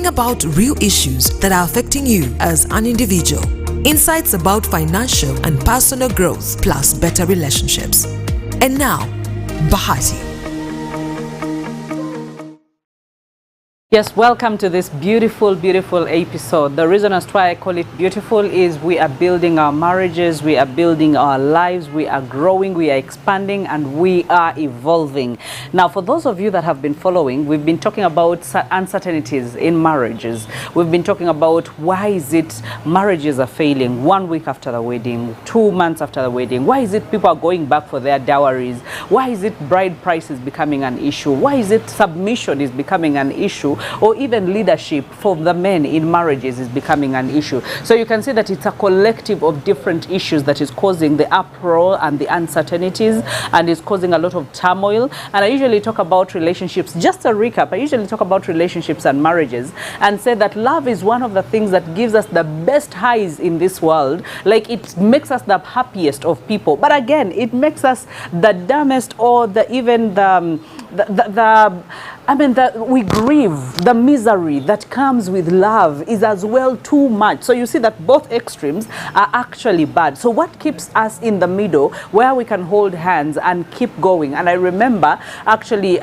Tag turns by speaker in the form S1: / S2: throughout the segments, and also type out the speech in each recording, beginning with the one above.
S1: About real issues that are affecting you as an individual. Insights about financial and personal growth, plus better relationships. And now, Bahati.
S2: Yes, welcome to this beautiful, beautiful episode. The reason as to why I call it beautiful is we are building our marriages, we are building our lives, we are growing, we are expanding, and we are evolving. Now, for those of you that have been following, we've been talking about uncertainties in marriages. We've been talking about why is it marriages are failing 1 week after the wedding, 2 months after the wedding. Why is it people are going back for their dowries? Why is it bride price is becoming an issue? Why is it submission is becoming an issue? Or even leadership for the men in marriages is becoming an issue. So you can see that it's a collective of different issues that is causing the uproar and the uncertainties, and is causing a lot of turmoil. And I usually talk about relationships. Just a recap, I usually talk about relationships and marriages and say that love is one of the things that gives us the best highs in this world. Like, it makes us the happiest of people. But again, it makes us the dumbest, or we grieve. The misery that comes with love is as well too much. So you see that both extremes are actually bad. So what keeps us in the middle where we can hold hands and keep going? And I remember actually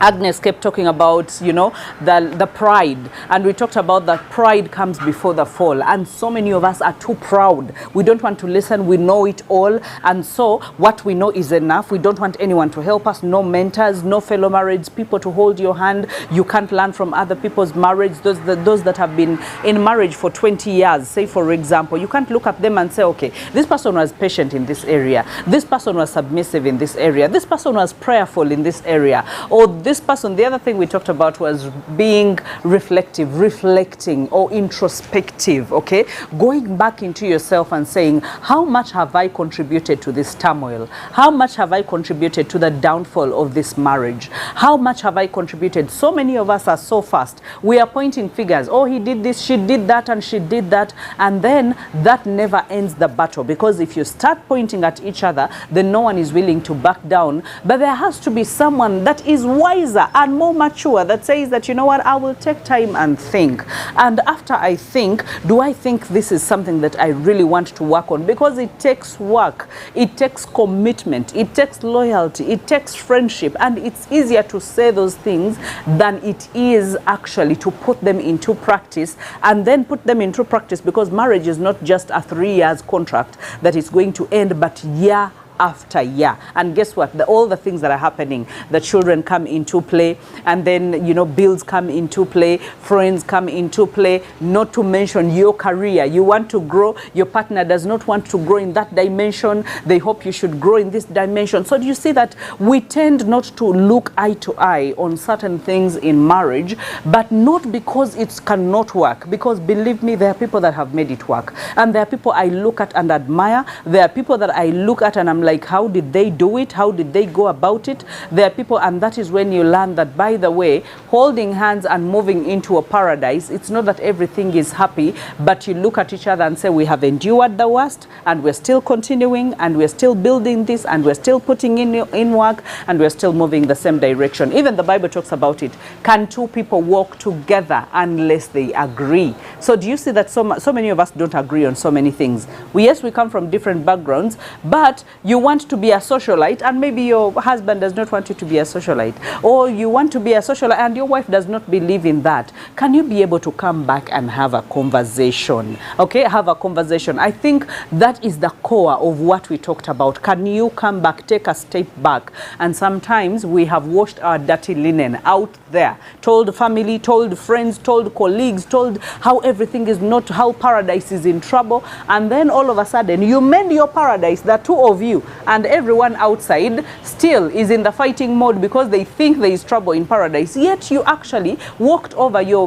S2: Agnes kept talking about, you know, the pride, and we talked about that pride comes before the fall, and so many of us are too proud. We don't want to listen. We know it all, and so what we know is enough. We don't want anyone to help us. No mentors, no fellow married people to hold your hand. You can't learn from other people's marriage. Those that have been in marriage for 20 years, say for example, you can't look at them and say, okay, this person was patient in this area, this person was submissive in this area, this person was prayerful in this area, or this person. The other thing we talked about was being reflective, reflecting, or introspective, okay? Going back into yourself and saying, how much have I contributed to this turmoil? How much have I contributed to the downfall of this marriage? How much have I contributed? So many of us are so fast. We are pointing fingers. Oh, he did this, she did that, and she did that. And then that never ends the battle, because if you start pointing at each other, then no one is willing to back down. But there has to be someone that is wiser and more mature, that says that, you know what, I will take time and think. And after I think, do I think this is something that I really want to work on? Because it takes work, it takes commitment, it takes loyalty, it takes friendship, and it's easier to say those things than it is actually to put them into practice, and then put them into practice, because marriage is not just a 3 years contract that is going to end, but year after year. And guess what? All the things that are happening, the children come into play, and then, you know, bills come into play, friends come into play, not to mention your career. You want to grow, your partner does not want to grow in that dimension. They hope you should grow in this dimension. So do you see that we tend not to look eye to eye on certain things in marriage, but not because it cannot work, because believe me, there are people that have made it work, and there are people I look at and admire. There are people that I look at and I'm like, how did they do it? How did they go about it? There are people, and that is when you learn that, by the way, holding hands and moving into a paradise, it's not that everything is happy, but you look at each other and say, we have endured the worst, and we're still continuing, and we're still building this, and we're still putting in work, and we're still moving the same direction. Even the Bible talks about it. Can two people walk together unless they agree? So do you see that so many of us don't agree on so many things? Yes, we come from different backgrounds, but you want to be a socialite, and maybe your husband does not want you to be a socialite, or you want to be a socialite and your wife does not believe in that. Can you be able to come back and have a conversation? Okay, have a conversation. I think that is the core of what we talked about. Can you come back, take a step back? And sometimes we have washed our dirty linen out there, told family, told friends, told colleagues, told how everything is not, how paradise is in trouble, and then all of a sudden you mend your paradise, the two of you, and everyone outside still is in the fighting mode because they think there is trouble in paradise. Yet you actually walked over your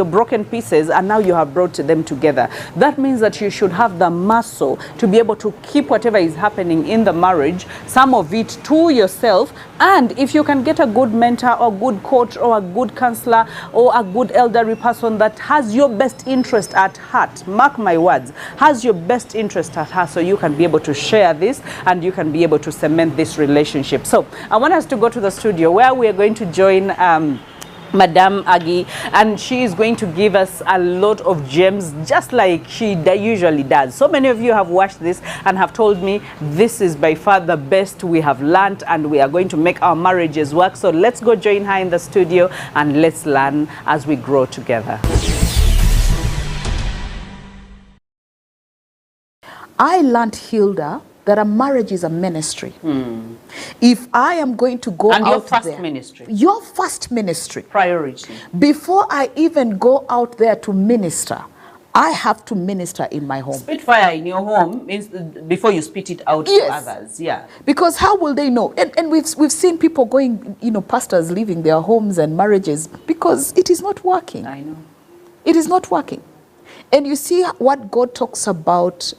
S2: broken pieces, and now you have brought them together. That means that you should have the muscle to be able to keep whatever is happening in the marriage, some of it to yourself. And if you can get a good mentor or good coach or a good counselor or a good elderly person that has your best interest at heart, mark my words, has your best interest at heart, so you can be able to share this and you can be able to cement this relationship. So I want us to go to the studio where we are going to join Madame Aggie, and she is going to give us a lot of gems, just like she usually does. So many of you have watched this and have told me this is by far the best we have learned, and we are going to make our marriages work. So let's go join her in the studio and let's learn as we grow together.
S3: I learned, Hilda, that a marriage is a ministry. If I am going to go
S2: and
S3: out
S2: your first
S3: there,
S2: ministry,
S3: your first ministry,
S2: priority.
S3: Before I even go out there to minister, I have to minister in my home.
S2: Spit fire in your home means before you spit it out to others. Yeah.
S3: Because how will they know? And we've seen people going, pastors leaving their homes and marriages because it is not working.
S2: I know.
S3: It is not working. And you see what God talks about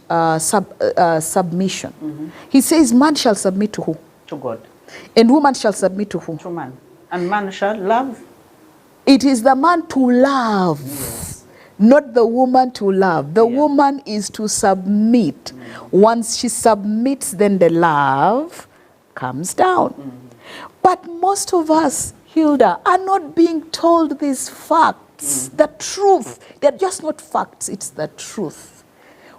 S3: submission. He says man shall submit to who?
S2: To God.
S3: And woman shall submit to who?
S2: To man. And man shall love.
S3: It is the man to love, not the woman to love. The woman is to submit. Once she submits, then the love comes down. But most of us, Hilda, are not being told these facts. The truth. They're just not facts, it's the truth.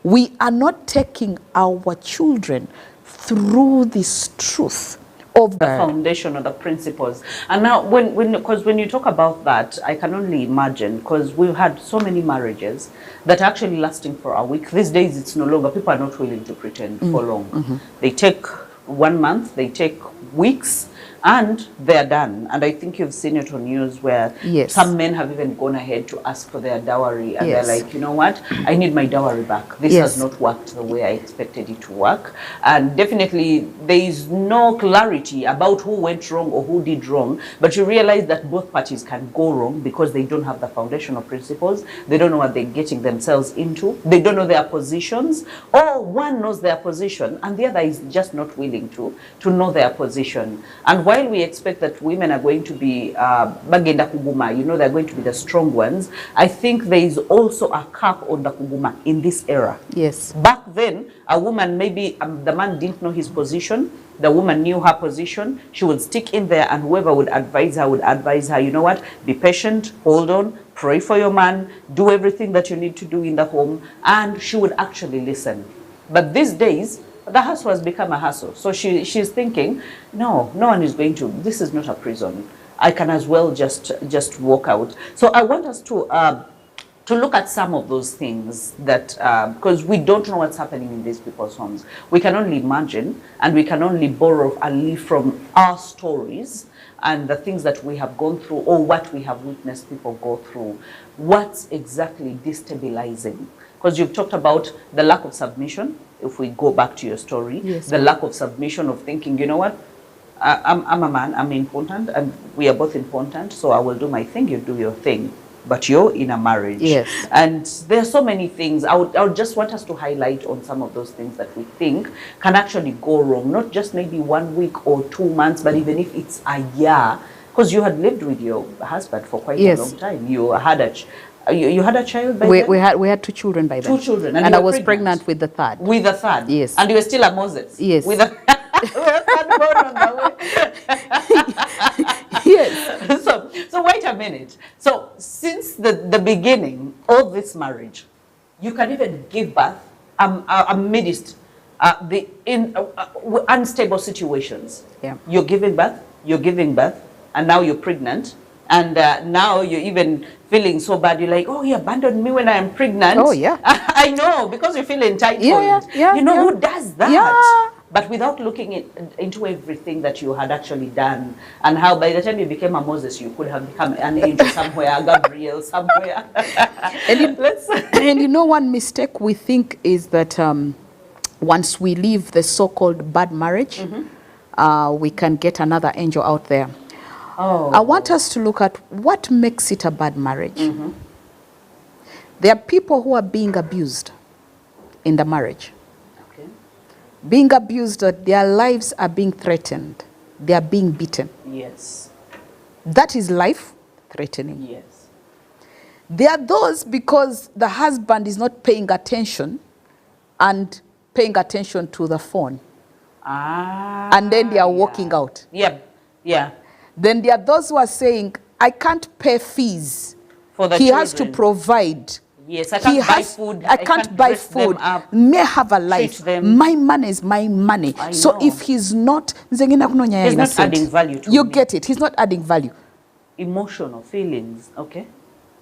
S3: We are not taking our children through this truth of
S2: the foundation or the principles. And now because when you talk about that, I can only imagine, because we've had so many marriages that are actually lasting for a week. These days it's no longer, people are not willing to pretend for long. They take 1 month, they take weeks, and they're done. And I think you've seen it on news where some men have even gone ahead to ask for their dowry, and they're like, you know what, I need my dowry back. This has not worked the way I expected it to work. And definitely there is no clarity about who went wrong or who did wrong, but you realize that both parties can go wrong because they don't have the foundational principles. They don't know what they're getting themselves into. They don't know their positions, or one knows their position and the other is just not willing to know their position. And while we expect that women are going to be bagenda kuguma, they're going to be the strong ones, I think there is also a cap on the kuguma in this era.
S3: Yes.
S2: Back then, a woman, maybe the man didn't know his position, the woman knew her position, she would stick in there, and whoever would advise her, you know what, be patient, hold on, pray for your man, do everything that you need to do in the home, and she would actually listen. But these days, the hustle has become a hustle. So she's thinking, no one is going to, this is not a prison. I can as well just walk out. So I want us to look at some of those things that, because we don't know what's happening in these people's homes. We can only imagine, and we can only borrow and live from our stories and the things that we have gone through, or what we have witnessed people go through. What's exactly destabilizing? Because you've talked about the lack of submission. If we go back to your story, the lack of submission, of thinking, you know what, I'm a man, I'm important, and we are both important, so I will do my thing, you do your thing. But you're in a marriage.
S3: Yes.
S2: And there are so many things. I would just want us to highlight on some of those things that we think can actually go wrong, not just maybe 1 week or 2 months, but even if it's a year, because you had lived with your husband for quite a long time. You had a child by then?
S3: We had 2 children by then.
S2: 2 children.
S3: And I was pregnant with the third.
S2: With the third?
S3: Yes.
S2: And you were still a Moses?
S3: Yes.
S2: With a third born on the way?
S3: Yes.
S2: So wait a minute. So since the beginning of this marriage, you can even give birth amidst unstable situations.
S3: Yeah.
S2: You're giving birth, and now you're pregnant. And now you're even feeling so bad. You're like, oh, he abandoned me when I am pregnant.
S3: Oh, yeah.
S2: I know, because you feel entitled.
S3: Yeah,
S2: who does that?
S3: Yeah.
S2: But without looking into everything that you had actually done, and how by the time you became a Moses, you could have become an angel somewhere, a Gabriel somewhere.
S3: And one mistake we think is that once we leave the so-called bad marriage, we can get another angel out there.
S2: Oh.
S3: I want us to look at what makes it a bad marriage. There are people who are being abused in the marriage.
S2: Okay.
S3: Being abused, that their lives are being threatened. They are being beaten.
S2: Yes.
S3: That is life threatening.
S2: Yes.
S3: There are those because the husband is not paying attention and paying attention to the phone.
S2: Ah.
S3: And then they are walking out.
S2: Yeah. Yeah.
S3: Then there are those who are saying, I can't pay fees.
S2: For the
S3: he
S2: children.
S3: has to provide.
S2: Yes, I can't buy food.
S3: I can't buy
S2: dress them
S3: food.
S2: up,
S3: May have a life.
S2: them.
S3: My money is my money.
S2: I
S3: So
S2: know.
S3: if he's not,
S2: He's not adding value to
S3: you
S2: me.
S3: get it. He's not adding value.
S2: Emotional feelings. Okay.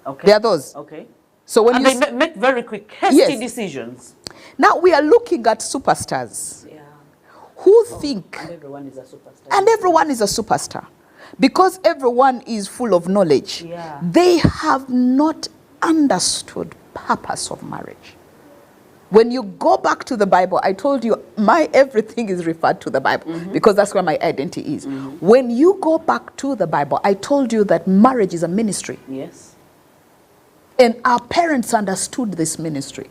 S2: Okay.
S3: There are those.
S2: Okay.
S3: So when
S2: And
S3: you
S2: they make very quick, hasty
S3: Yes.
S2: decisions.
S3: now we are looking at superstars
S2: Yeah.
S3: who think,
S2: And everyone is a superstar.
S3: and everyone is a superstar, because everyone is full of knowledge.
S2: Yeah.
S3: They have not understood purpose of marriage. When you go back to the Bible, I told you my everything is referred to the Bible because that's where my identity is. When you go back to the Bible, I told you that marriage is a ministry.
S2: Yes.
S3: And our parents understood this ministry.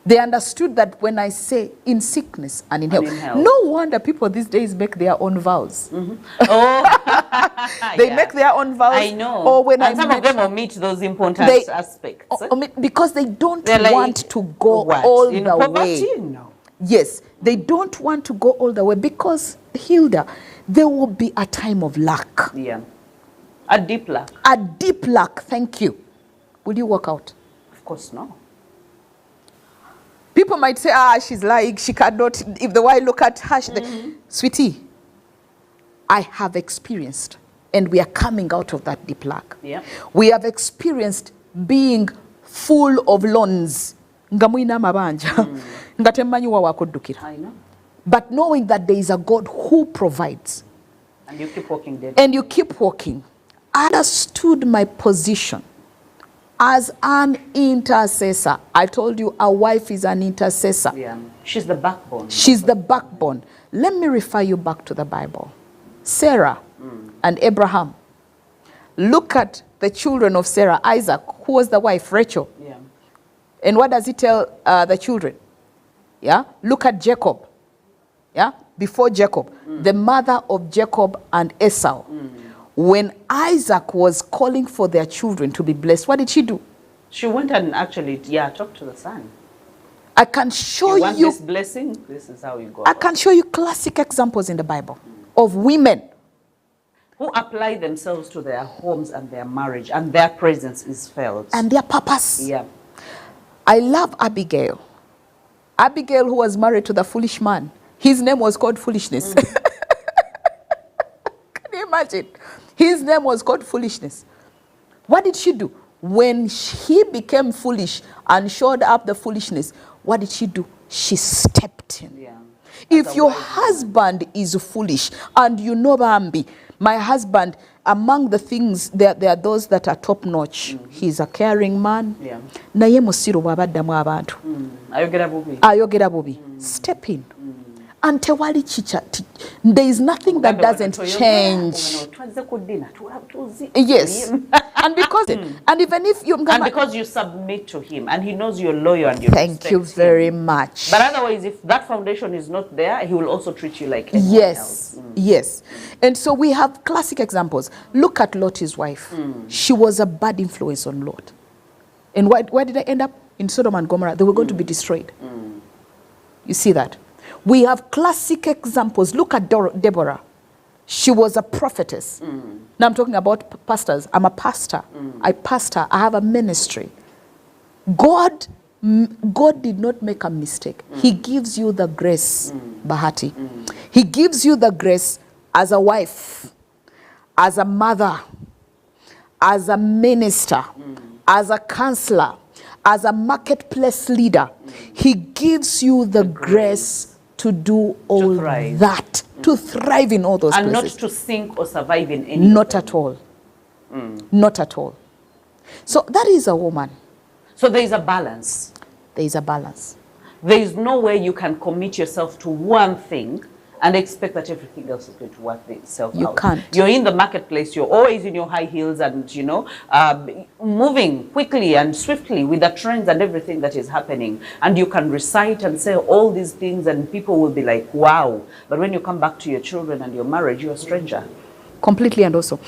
S3: They understood that when I say in sickness and in health. No wonder people these days make their own vows.
S2: Oh,
S3: They
S2: yeah.
S3: make their own vows.
S2: I know.
S3: Or when
S2: and
S3: I
S2: some
S3: met,
S2: of them omit those important
S3: They-
S2: aspects.
S3: because they don't
S2: They're like,
S3: want to go
S2: what?
S3: all
S2: In
S3: the
S2: poverty?
S3: way.
S2: No.
S3: Yes, they don't want to go all the way because, Hilda, there will be a time of lack.
S2: Yeah. A deep lack.
S3: A deep lack, thank you. Will you walk out?
S2: Of course, no.
S3: People might say, she's lying, she cannot, if the way I look at her, sweetie, I have experienced, and we are coming out of that deep lack.
S2: Yeah.
S3: We have experienced being full of loans. Nga mwina amabanja, nga temumanyi wa wakuddukira.
S2: I know.
S3: But knowing that there is a God who provides.
S2: And you keep walking there.
S3: And you keep walking. I understood my position as an intercessor. I told you a wife is an intercessor.
S2: Yeah. She's the backbone.
S3: She's the backbone. Let me refer you back to the Bible. Sarah and Abraham. Look at the children of Sarah. Isaac, who was the wife? Rachel.
S2: Yeah.
S3: And what does he tell the children? Yeah. Look at Jacob. Yeah. Before Jacob, the mother of Jacob and Esau. When Isaac was calling for their children to be blessed, what did she do?
S2: She went and actually, talked to the son.
S3: I can show
S2: You want
S3: you.
S2: this blessing? This is how you go.
S3: I can show you classic examples in the Bible of women
S2: who apply themselves to their homes and their marriage, and their presence is felt.
S3: and their purpose.
S2: Yeah.
S3: I love Abigail. Abigail, who was married to the foolish man. His name was called Foolishness. Can you imagine? His name was called Foolishness. What did she do? When he became foolish and showed up the foolishness, what did she do? She stepped in.
S2: Yeah.
S3: If your husband is foolish and you know Bambi, my husband, among the things, there are those that are top notch. He's a caring man.
S2: Yeah.
S3: Naye musiru bw'abaddamu abantu.
S2: Ayogera bubi.
S3: Ayogera bubi. Step in. And tewali chicha. There is nothing that doesn't change. Yes. And because and even if you
S2: And because you submit to him and he knows you're loyal and you
S3: thank you
S2: respect
S3: very
S2: him.
S3: much.
S2: But otherwise, if that foundation is not there, he will also treat you like anyone
S3: Yes,
S2: else.
S3: yes. And so we have classic examples. Look at Lot's wife. She was a bad influence on Lot. And where did they end up? In Sodom and Gomorrah. They were going to be destroyed. You see that? We have classic examples. Look at Deborah. She was a prophetess. Now I'm talking about pastors. I'm a pastor. I pastor. I have a ministry. God did not make a mistake. He gives you the grace, Bahati. He gives you the grace as a wife, as a mother, as a minister, as a counselor, as a marketplace leader. He gives you the grace to do all that, to thrive in all those
S2: and
S3: places.
S2: not to sink or survive in any
S3: Not at all. Not at all. So that is a woman.
S2: So there is a balance.
S3: There is a balance.
S2: There is no way you can commit yourself to one thing and expect that everything else is going to work itself out.
S3: You can't.
S2: You're in the marketplace, you're always in your high heels and, moving quickly and swiftly with the trends and everything that is happening. And you can recite and say all these things and people will be like, wow. But when you come back to your children and your marriage, you're a stranger.
S3: Completely. And also,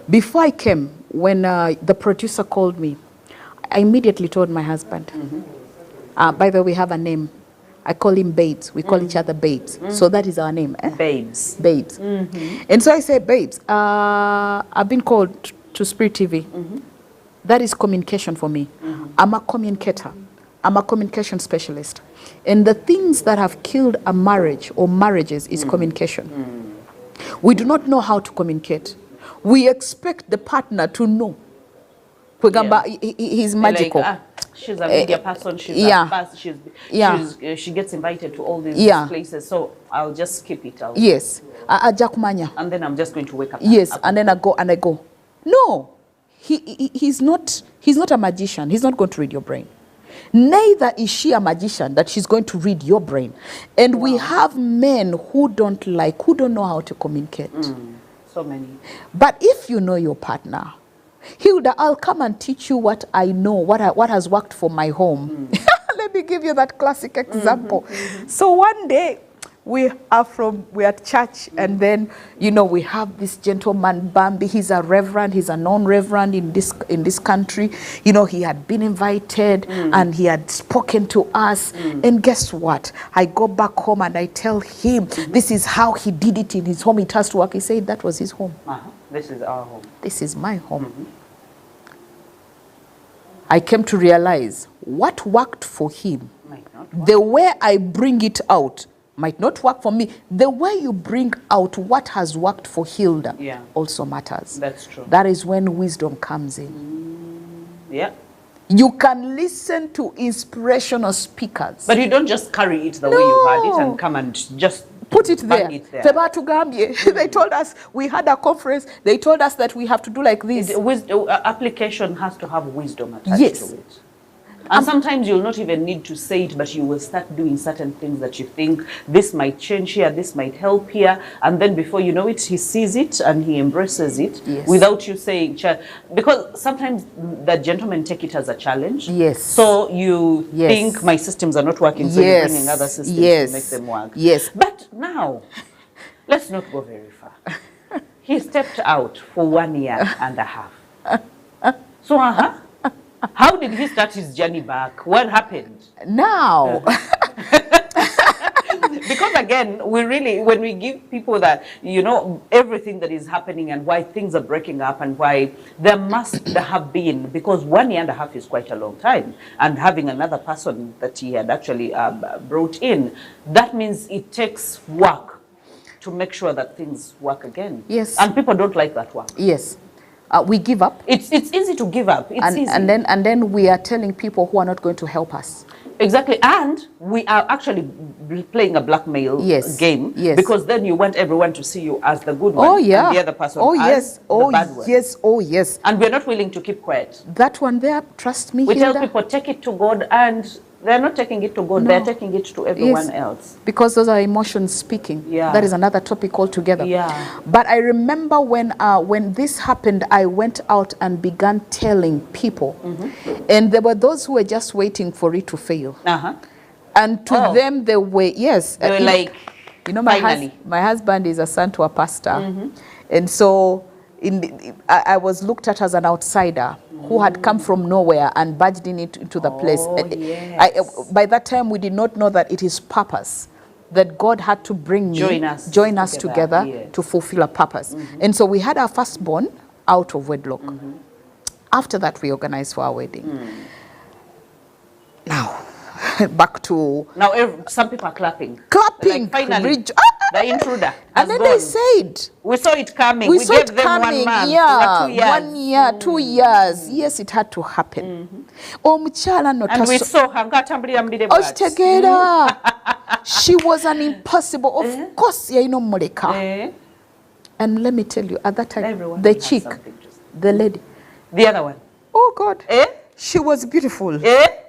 S3: before I came, when the producer called me, I immediately told my husband, by the way, we have a name. I call him Babes. We call each other Babes. So that is our name.
S2: Babes.
S3: Babes. And so I said, Babes, I've been called to Spirit TV. That is communication for me. I'm a communicator. I'm a communication specialist. And the things that have killed a marriage or marriages is communication. We do not know how to communicate. We expect the partner to know. He's magical.
S2: Like, she's a media person. She's a bus. She gets invited to all these places. So I'll just skip it out.
S3: Yes. And
S2: then I'm just going to wake up.
S3: Yes. And then I go. No. He's not a magician. He's not going to read your brain. Neither is she a magician that she's going to read your brain. And we have men who don't know how to communicate.
S2: So many.
S3: But if you know your partner, Hilda, I'll come and teach you what I know, what has worked for my home. Let me give you that classic example. So one day, we're at church, and then, we have this gentleman, Bambi. He's a reverend. He's a non-reverend in this country. He had been invited, and he had spoken to us. And guess what? I go back home and I tell him, this is how he did it in his home. It has to work. He said that was his home.
S2: This is our home.
S3: This is my home. I came to realize what worked for him, the way I bring it out, might not work for me. The way you bring out what has worked for Hilda also matters.
S2: That's true.
S3: That is when wisdom comes in.
S2: Yeah.
S3: You can listen to inspirational speakers.
S2: But you don't just carry it the way you had it and come and just
S3: put it there.
S2: It
S3: They told us, we had a conference, they told us that we have to do like this.
S2: Application has to have wisdom attached to it. And sometimes you'll not even need to say it, but you will start doing certain things that you think, this might change here, this might help here. And then before you know it, he sees it and he embraces it without you saying, because sometimes the gentlemen take it as a challenge.
S3: Yes.
S2: So you think my systems are not working, so you're bringing other systems to make them work.
S3: Yes.
S2: But now, let's not go very far. He stepped out for 1 year and a half. So, how did he start his journey back? What happened?
S3: Now.
S2: Because again, when we give people that, everything that is happening and why things are breaking up and why there must have been, because 1 year and a half is quite a long time. And having another person that he had actually brought in, that means it takes work to make sure that things work again.
S3: Yes.
S2: And people don't like that work.
S3: Yes. We give up.
S2: It's easy to give up. It's easy.
S3: And then we are telling people who are not going to help us.
S2: Exactly. And we are actually playing a blackmail game.
S3: Yes.
S2: Because then you want everyone to see you as the good one. And the other person as the bad one.
S3: Yes.
S2: And we're not willing to keep quiet.
S3: That one there, trust me,
S2: We
S3: Hilda,
S2: tell people, take it to God, and they're not taking it to God, they're taking it to everyone else.
S3: Because those are emotions speaking.
S2: Yeah.
S3: That is another topic altogether.
S2: Yeah.
S3: But I remember when this happened, I went out and began telling people. And there were those who were just waiting for it to fail. And to them, they were,
S2: They were like,
S3: my husband is a son to a pastor. And so I was looked at as an outsider who had come from nowhere and barged into the place. By that time, we did not know that it is purpose, that God had to bring me, join us together to fulfill a purpose. And so we had our firstborn out of wedlock. After that, we organized for our wedding. Now, back to...
S2: Now, some people are clapping.
S3: Clapping.
S2: Like, finally, the intruder
S3: and then they said...
S2: We saw it coming. We gave them 1 month.
S3: Yeah,
S2: 2 years.
S3: 1 year, 2 years. Yes, it had to happen.
S2: And we saw her.
S3: She was an impossible. Of course, Muleka. And let me tell you, at that time, the chick, the lady.
S2: The other one.
S3: Oh, God. She was beautiful.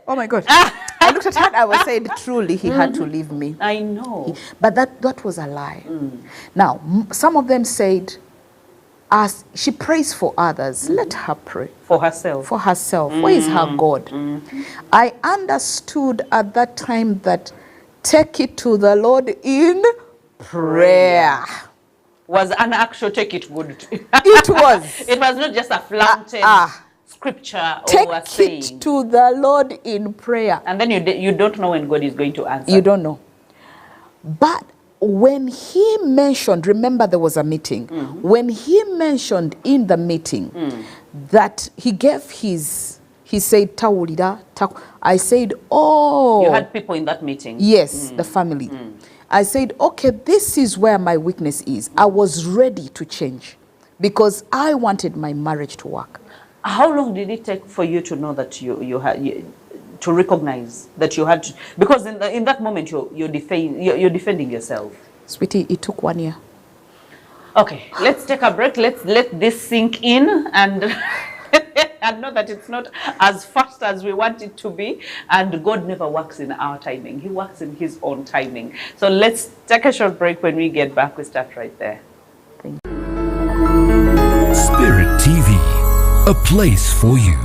S3: Oh, my God. I looked at her and I was saying, truly, he had to leave me.
S2: I know.
S3: But that was a lie. Now, some of them said, as she prays for others, let her pray.
S2: For herself.
S3: For herself. Where is her God? I understood at that time that take it to the Lord in prayer.
S2: Was an actual take it good.
S3: It was.
S2: It was not just a flaunted scripture
S3: take
S2: or a saying.
S3: It to the Lord in prayer.
S2: And then you don't know when God is going to answer.
S3: You don't know. But when he mentioned, remember there was a meeting. When he mentioned in the meeting that he gave he said, Tawulida. I said, oh.
S2: You had people in that meeting?
S3: Yes, the family. I said, okay, this is where my weakness is. I was ready to change because I wanted my marriage to work.
S2: How long did it take for you to know that you had to recognize that you had to, because in that moment you're defending yourself?
S3: Sweetie, it took 1 year.
S2: Okay, let's take a break. Let's let this sink in and and know that it's not as fast as we want it to be. And God never works in our timing. He works in his own timing. So let's take a short break. When we get back, we start right there.
S1: Spirit TV, a place for you.